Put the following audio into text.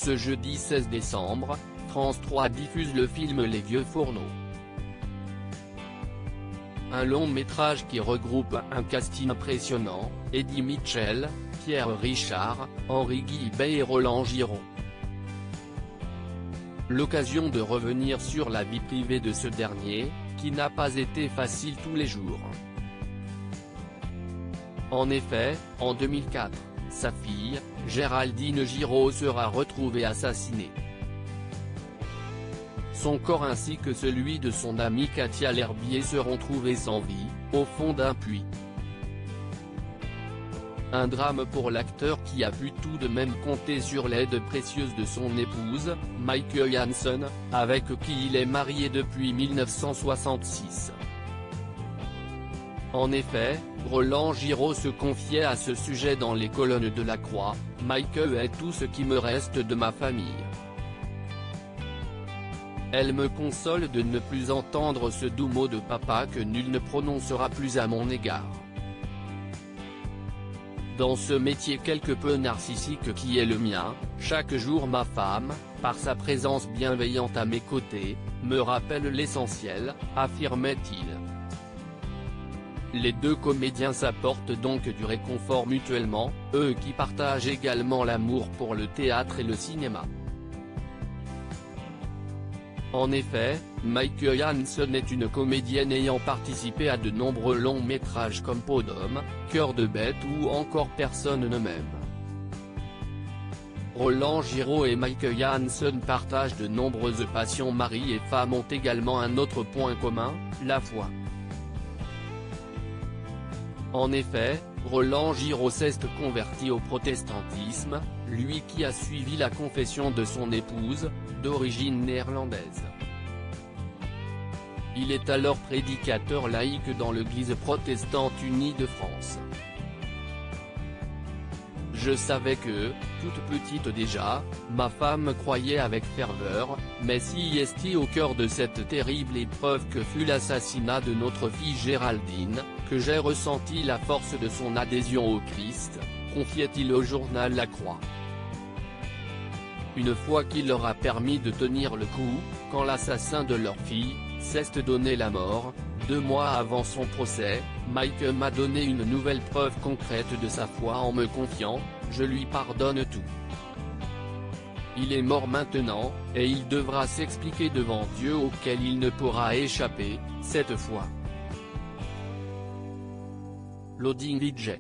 Ce jeudi 16 décembre, France 3 diffuse le film Les Vieux Fourneaux. Un long métrage qui regroupe un casting impressionnant, Eddie Mitchell, Pierre Richard, Henri Guilbert et Roland Giraud. L'occasion de revenir sur la vie privée de ce dernier, qui n'a pas été facile tous les jours. En effet, en 2004, sa fille, Géraldine Giraud sera retrouvée assassinée. Son corps ainsi que celui de son amie Katia L'Herbier seront trouvés sans vie, au fond d'un puits. Un drame pour l'acteur qui a pu tout de même compter sur l'aide précieuse de son épouse, Maike Janssen, avec qui il est marié depuis 1966. En effet, Roland Giraud se confiait à ce sujet dans les colonnes de La Croix, « Maike est tout ce qui me reste de ma famille. Elle me console de ne plus entendre ce doux mot de papa que nul ne prononcera plus à mon égard. Dans ce métier quelque peu narcissique qui est le mien, chaque jour ma femme, par sa présence bienveillante à mes côtés, me rappelle l'essentiel, affirmait-il. Les deux comédiens s'apportent donc du réconfort mutuellement, eux qui partagent également l'amour pour le théâtre et le cinéma. En effet, Maike Janssen est une comédienne ayant participé à de nombreux longs métrages comme Peau d'homme, Cœur de bête ou encore Personne ne m'aime. Roland Giraud et Maike Janssen partagent de nombreuses passions. Mari et femme ont également un autre point commun, la foi. En effet, Roland Giraud s'est converti au protestantisme, lui qui a suivi la confession de son épouse, d'origine néerlandaise. Il est alors prédicateur laïque dans l'Église protestante unie de France. Je savais que, toute petite déjà, ma femme croyait avec ferveur, mais si est au cœur de cette terrible épreuve que fut l'assassinat de notre fille Géraldine, que j'ai ressenti la force de son adhésion au Christ, confiait-il au journal La Croix. Une fois qu'il leur a permis de tenir le coup, quand l'assassin de leur fille, s'est donné la mort, 2 mois avant son procès, Maike m'a donné une nouvelle preuve concrète de sa foi en me confiant, je lui pardonne tout. Il est mort maintenant, et il devra s'expliquer devant Dieu auquel il ne pourra échapper, cette fois. Loading DJ.